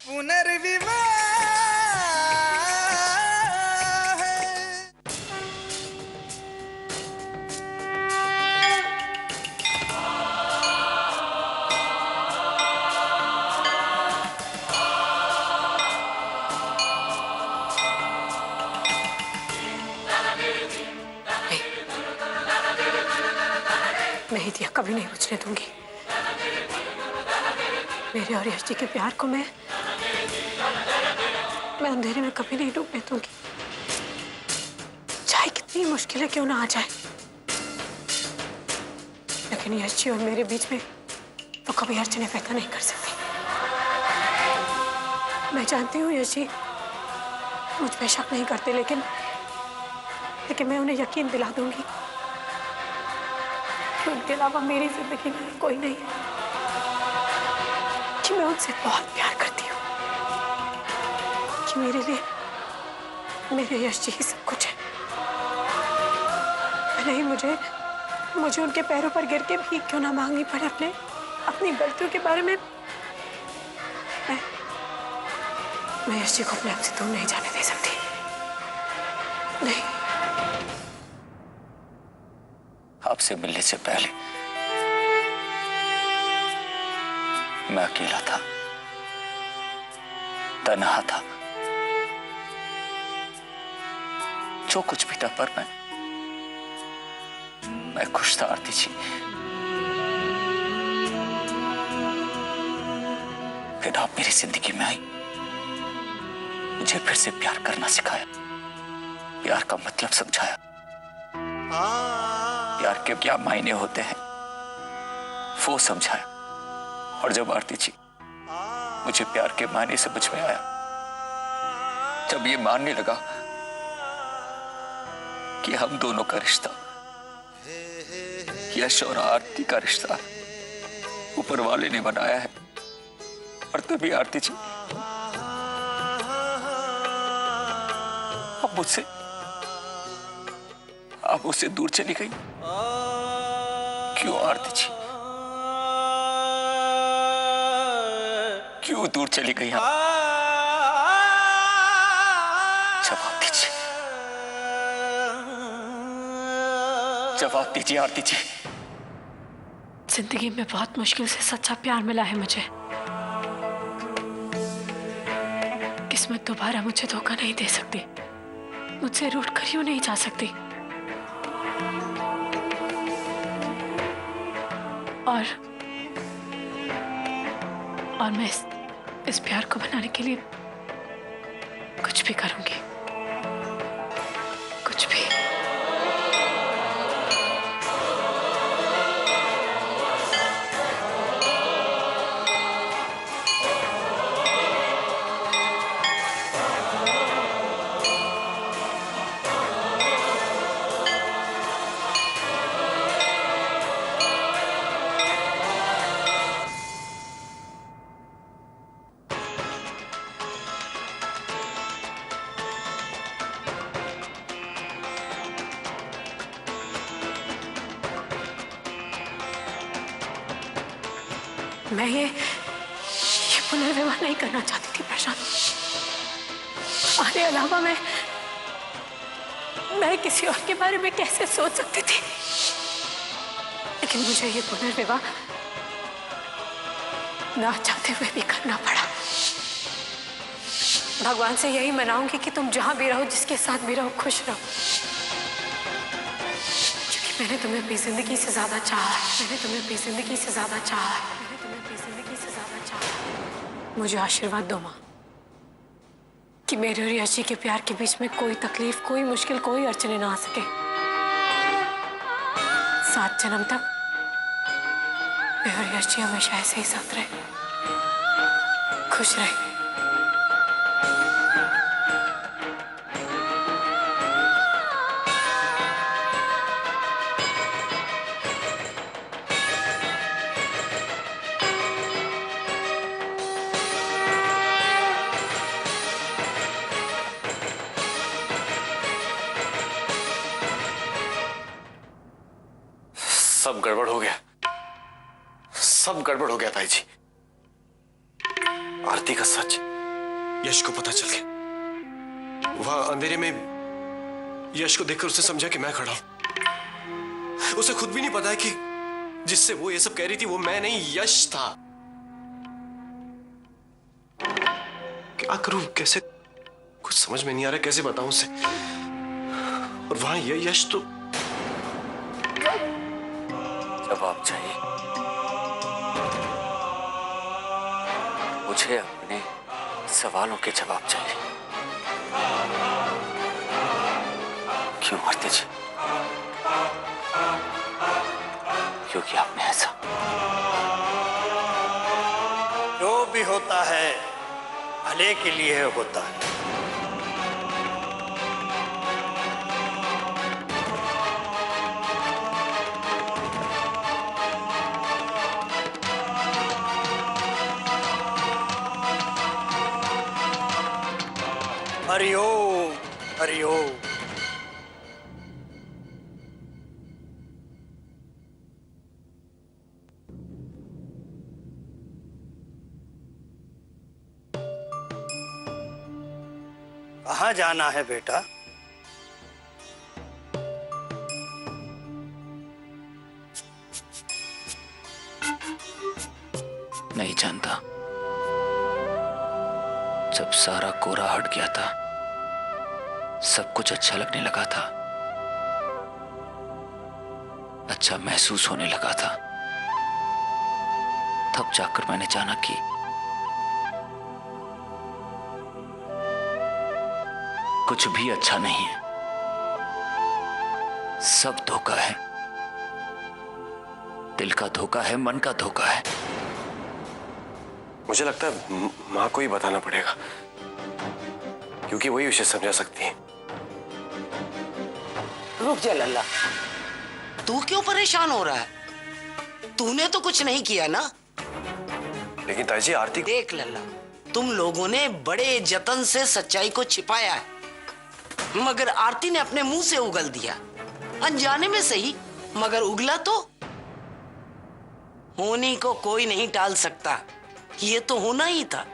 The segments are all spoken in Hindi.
पुनर्विवाह मैं हितिया कभी नहीं बुझने दूंगी। मेरे और यश जी के प्यार को मैं अंधेरे में कभी नहीं डूबने दूंगी, चाहे कितनी मुश्किलें क्यों ना आ जाए। लेकिन यश जी और मेरे बीच में तो कभी अर्चना पैदा नहीं कर सकती। मैं जानती हूँ यश जी मुझ पे शक नहीं करते, लेकिन मैं उन्हें यकीन दिला दूंगी कि उनके अलावा मेरी जिंदगी में कोई नहीं है, कि मैं उनसे बहुत प्यार करती हूँ, कि मेरे लिए मेरे यश जी ही सब कुछ है। नहीं, मुझे उनके पैरों पर गिर के भी क्यों ना मांगनी पड़े अपनी गलतियों के बारे में। मैं यश जी को अपने आप से दूर नहीं जाने दे सकती। नहीं। आपसे मिलने से पहले मैं अकेला था, तन्हा था, जो कुछ भी था, पर मैं खुश था आरती जी। फिर आप मेरी जिंदगी में आई, मुझे फिर से प्यार करना सिखाया, प्यार का मतलब समझाया, प्यार के क्या मायने होते हैं वो समझाया। और जब आरती जी मुझे प्यार के मायने समझ में आया, जब ये मानने लगा कि हम दोनों का रिश्ता, यश और आरती का रिश्ता ऊपर वाले ने बनाया है, और तभी आरती जी आप मुझसे दूर चली गई। क्यों आरती जी, क्यों दूर चली गई आप? जवाब दीजिए, जवाब दीजिए आरती जी। जिंदगी में बहुत मुश्किल से सच्चा प्यार मिला है मुझे। किस्मत दोबारा मुझे धोखा नहीं दे सकती, मुझसे रूठ कर यूं नहीं जा सकती। और मैं इस प्यार को बनाने के लिए कुछ भी करूंगी, कुछ भी। मैं ये पुनर्विवाह नहीं करना चाहती थी प्रशांत। तुम्हारे अलावा मैं किसी और के बारे में कैसे सोच सकती थी, लेकिन मुझे ये पुनर्विवाह ना चाहते हुए भी करना पड़ा। भगवान से यही मनाऊंगी कि तुम जहां भी रहो, जिसके साथ भी रहो, खुश रहो, क्योंकि मैंने तुम्हें अपनी जिंदगी से ज्यादा चाहा है। मैंने तुम्हें अपनी जिंदगी से ज्यादा चाहा है। मैंने तुम्हें अपनी जिंदगी से ज्यादा चाहा है। मुझे आशीर्वाद दो माँ कि मेरे और यश जी के प्यार के बीच में कोई तकलीफ, कोई मुश्किल, कोई अड़चने ना आ सके। 7 जन्म तक मैं और यश जी हमेशा ऐसे ही साथ रहे, खुश रहे। सब गड़बड़ हो गया, सब गड़बड़ हो गया ताई जी। आरती का सच यश को पता चल गया। वहां अंधेरे में यश को देखकर उसने समझा कि मैं खड़ा हूं। उसे खुद भी नहीं पता है कि जिससे वो ये सब कह रही थी वो मैं नहीं, यश था। क्या करूं, कैसे, कुछ समझ में नहीं आ रहा, कैसे बताऊं उसे। और वहां ये यश तो जवाब चाहिए मुझे, अपने सवालों के जवाब चाहिए। क्यों आरती जी, क्यों किया आपने ऐसा? जो भी होता है भले के लिए होता है। हरिओम हरिओम। कहाँ जाना है बेटा? नहीं जानता। जब सारा कोरा हट गया था, सब कुछ अच्छा लगने लगा था, अच्छा महसूस होने लगा था, तब जाकर मैंने जाना कि कुछ भी अच्छा नहीं है, सब धोखा है। दिल का धोखा है, मन का धोखा है। मुझे लगता है माँ को ही बताना पड़ेगा, क्योंकि वही उसे समझा सकती है। रुक जा लल्ला, तू क्यों परेशान हो रहा है? तूने तो कुछ नहीं किया ना। लेकिन ताई जी, आरती देख लल्ला, तुम लोगों ने बड़े जतन से सच्चाई को छिपाया है, मगर आरती ने अपने मुंह से उगल दिया। अनजाने में सही, मगर उगला तो। होने को कोई नहीं टाल सकता, ये तो होना ही था।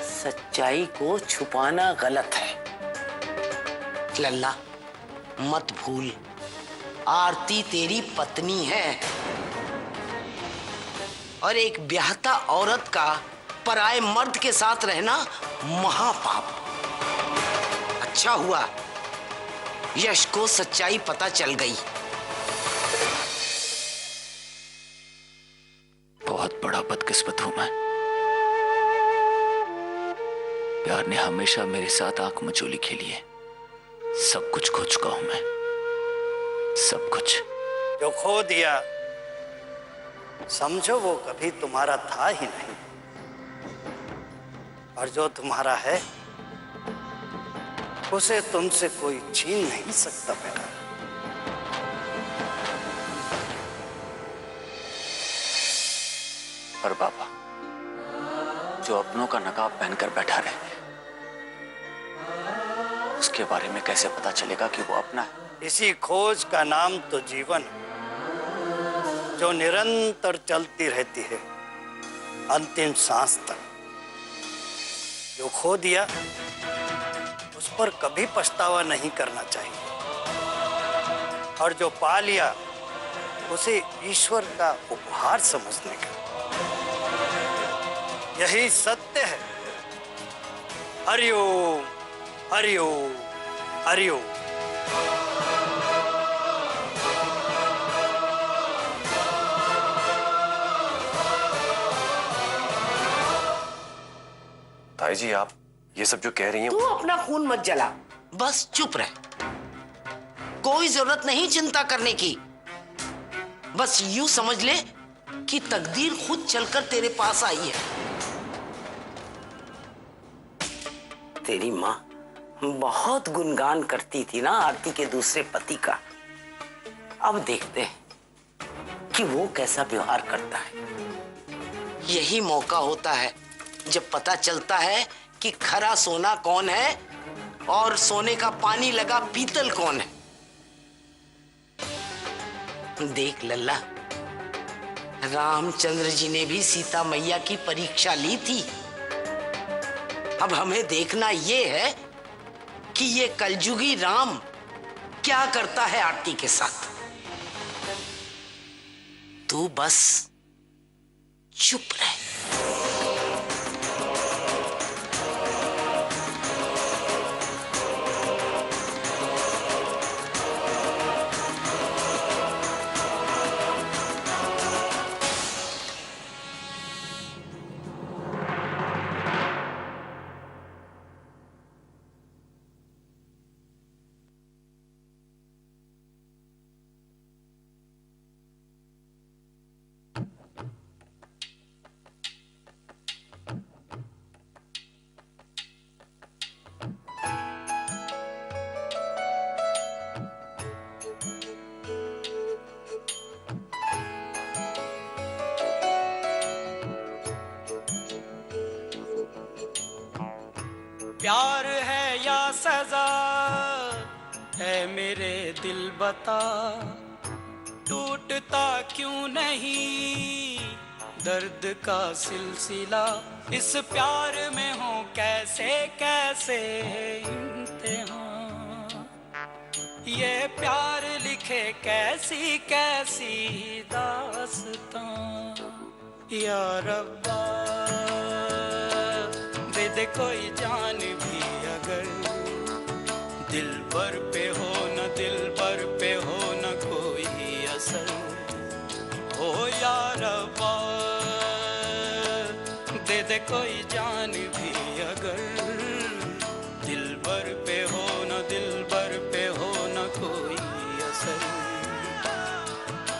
सच्चाई को छुपाना गलत है लल्ला, मत भूल आरती तेरी पत्नी है, और एक ब्याहता औरत का पराये मर्द के साथ रहना महापाप। अच्छा हुआ यश को सच्चाई पता चल गई। बहुत बड़ा बदकिस्मत हूं मैं। प्यार ने हमेशा मेरे साथ आंख मचोली खेली है। सब कुछ खो चुका हूं मैं, सब कुछ। जो खो दिया समझो वो कभी तुम्हारा था ही नहीं, और जो तुम्हारा है उसे तुमसे कोई छीन नहीं सकता बेटा। पर बाबा, जो अपनों का नकाब पहनकर बैठा रहे, उसके बारे में कैसे पता चलेगा कि वो अपना है? इसी खोज का नाम तो जीवन है, जो निरंतर चलती रहती है अंतिम सांस तक। जो खो दिया उस पर कभी पछतावा नहीं करना चाहिए, और जो पा लिया उसे ईश्वर का उपहार समझने का। यही सत्य है। हरिओम हरिओम हरिओम। ताई जी, आप ये सब जो कह रही हैं, तू अपना खून मत जला, बस चुप रह। कोई जरूरत नहीं चिंता करने की। बस यूं समझ ले कि तकदीर खुद चलकर तेरे पास आई है। तेरी माँ बहुत गुणगान करती थी ना आरती के दूसरे पति का। अब देखते हैं कि वो कैसा व्यवहार करता है। यही मौका होता है जब पता चलता है कि खरा सोना कौन है और सोने का पानी लगा पीतल कौन है। देख लल्ला, रामचंद्र जी ने भी सीता मैया की परीक्षा ली थी, अब हमें देखना ये है कि ये कलयुगी राम क्या करता है आरती के साथ। तू बस चुप रह। प्यार है या सजा है मेरे दिल बता, टूटता क्यों नहीं दर्द का सिलसिला, इस प्यार में हो कैसे कैसे इम्तिहान, ये प्यार लिखे कैसी कैसी दास्तां, या रब्बा दे दे कोई जान भी अगर, दिल भर पे हो न दिल भर पे हो न कोई असर, हो या रब्बा दे दे कोई जान भी अगर, दिल भर पे हो न दिल भर पे हो न कोई असर,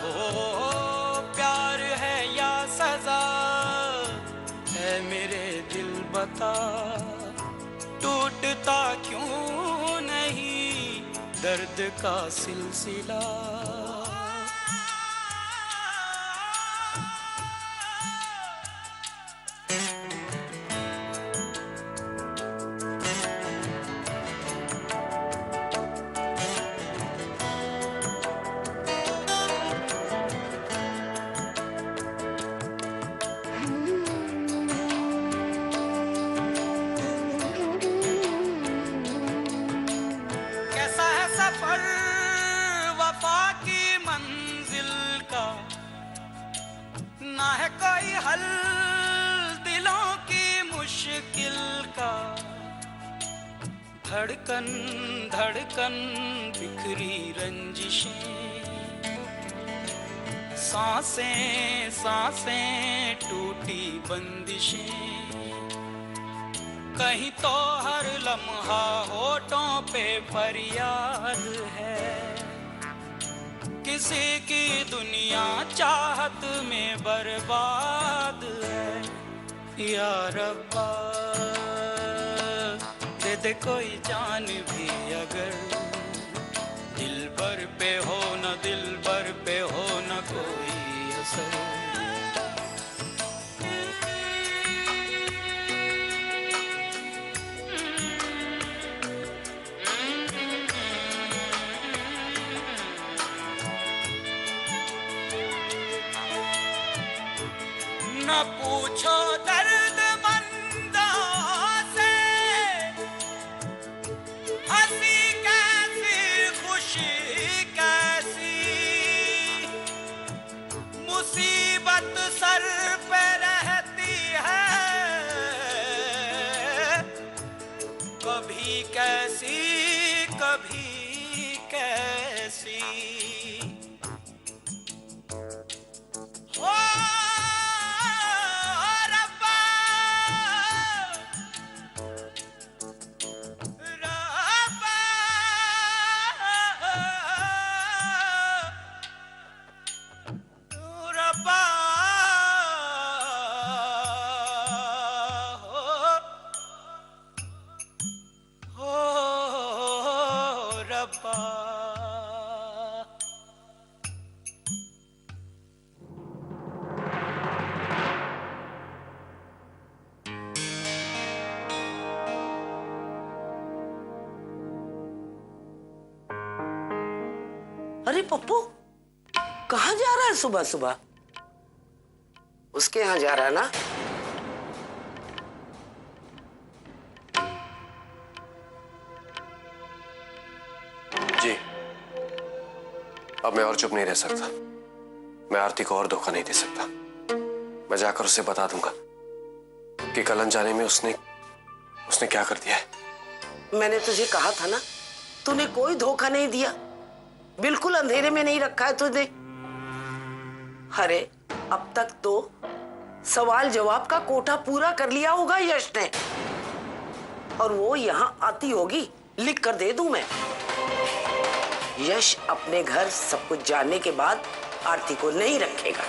हो प्यार है या सजा है मेरे दिल बता, टूटता क्यों नहीं दर्द का सिलसिला। सफर वफा की मंजिल का, ना है कोई हल दिलों की मुश्किल का, धड़कन धड़कन बिखरी रंजिशें, सांसें सांसें टूटी बंदिशें, कहीं तो हर लम्हा होठों पे फरियाद है, किसी की दुनिया चाहत में बर्बाद है, या रब्बा दे दे कोई जान भी अगर, दिल भर पे हो न दिल भर पे हो न कोई असर। न पूछो दर्द मंदों से, हंसी कैसी खुशी कैसी, मुसीबत सर पे रहती है, कभी कैसी कभी कैसी, हो अरे पप्पू, कहाँ जा रहा है सुबह सुबह? उसके यहाँ जा रहा है ना? अब मैं और चुप नहीं रह सकता। मैं आरती को और धोखा नहीं दे सकता। मैं जाकर उसे बता दूंगा कि कल अनजाने में उसने क्या कर दिया है। मैंने तुझे कहा था ना, तूने कोई धोखा नहीं दिया, बिल्कुल अंधेरे में नहीं रखा है तुझे। अरे अब तक तो सवाल जवाब का कोटा पूरा कर लिया होगा यश ने, और वो यहाँ आती होगी, लिख कर दे दूं मैं। यश अपने घर सब कुछ जानने के बाद आरती को नहीं रखेगा।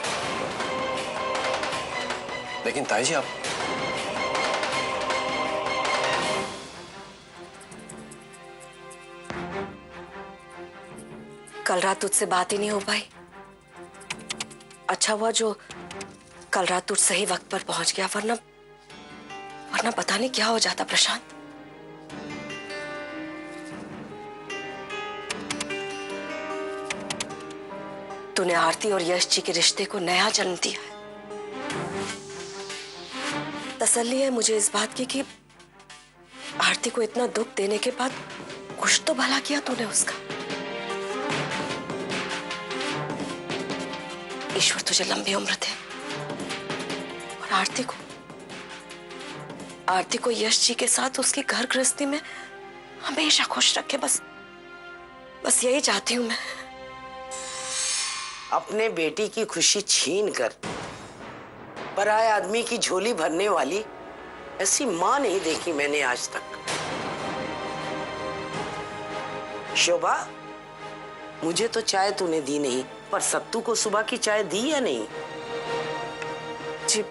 लेकिन ताई जी, आप कल रात तुझसे बात ही नहीं हो पाई। अच्छा हुआ जो कल रात तुझ सही वक्त पर पहुंच गया, वरना पता नहीं क्या हो जाता प्रशांत। तूने आरती और यश जी के रिश्ते को नया जन्म दिया है। तसल्ली है मुझे इस बात की कि आरती को इतना दुख देने के बाद कुछ तो भला किया तूने उसका। ईश्वर तुझे लंबी उम्र दे और आरती को यश जी के साथ उसकी घर गृहस्थी में हमेशा खुश रखे। बस यही चाहती हूं मैं। अपने बेटी की खुशी छीन कर पराये आदमी की झोली भरने वाली ऐसी मां नहीं देखी मैंने आज तक। शोभा, मुझे तो चाय तूने दी नहीं, पर सत्तू को सुबह की चाय दी या नहीं? जी,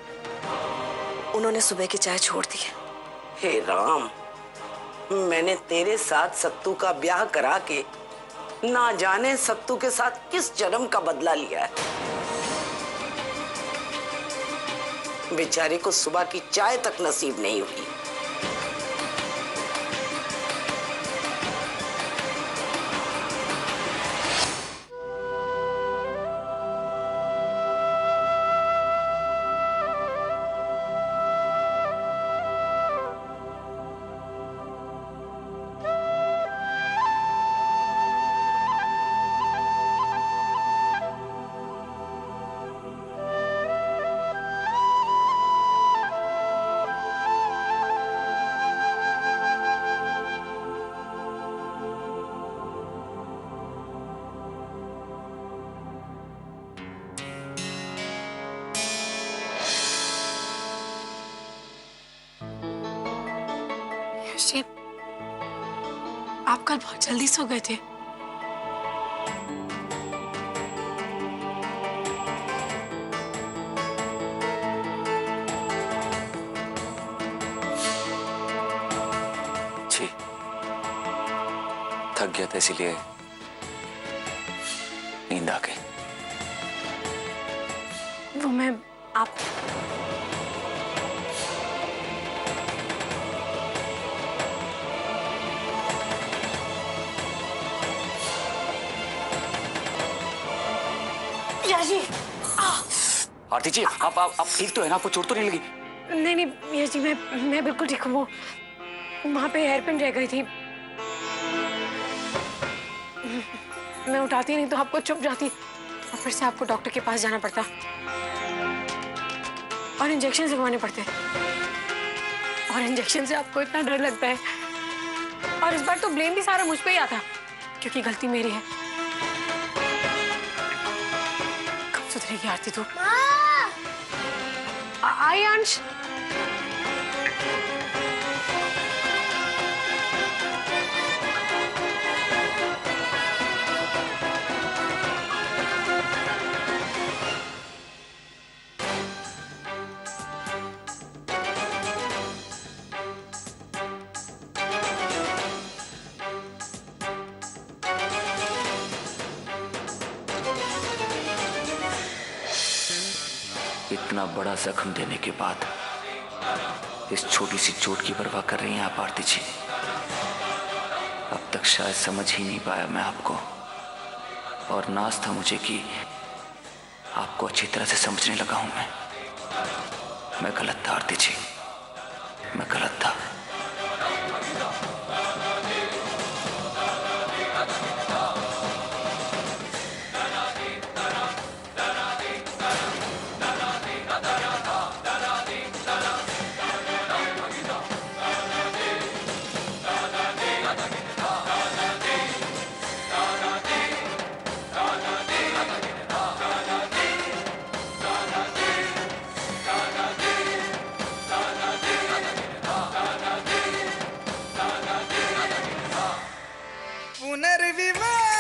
उन्होंने सुबह की चाय छोड़ दी है। हे राम, मैंने तेरे साथ सत्तू का ब्याह करा के ना जाने सत्तू के साथ किस जन्म का बदला लिया है। बेचारे को सुबह की चाय तक नसीब नहीं हुई। जी, आप कल बहुत जल्दी सो गए थे। जी, थक गया था इसीलिए नींद आ गई। वो मैं आप जी, आरती जी, आप ठीक तो है ना? आपको चोट तो नहीं लगी? नहीं यश जी, मैं बिल्कुल ठीक हूँ। वहां पे हेयरपिन रह गई थी, मैं उठाती नहीं तो आपको चुप जाती और फिर से आपको डॉक्टर के पास जाना पड़ता और इंजेक्शन लगवाने पड़ते, और इंजेक्शन से आपको इतना डर लगता है। और इस बार तो ब्लेम भी सारा मुझ पे ही आता क्योंकि गलती मेरी है। कब सुधरेगी आरती तू? आई अंश, इतना बड़ा जख्म देने के बाद इस छोटी सी चोट की परवाह कर रही हैं आप आरती जी। अब तक शायद समझ ही नहीं पाया मैं आपको, और नाज था मुझे कि आपको अच्छी तरह से समझने लगा हूं मैं गलत था आरती जी, मैं गलत था। पुनर्विवाह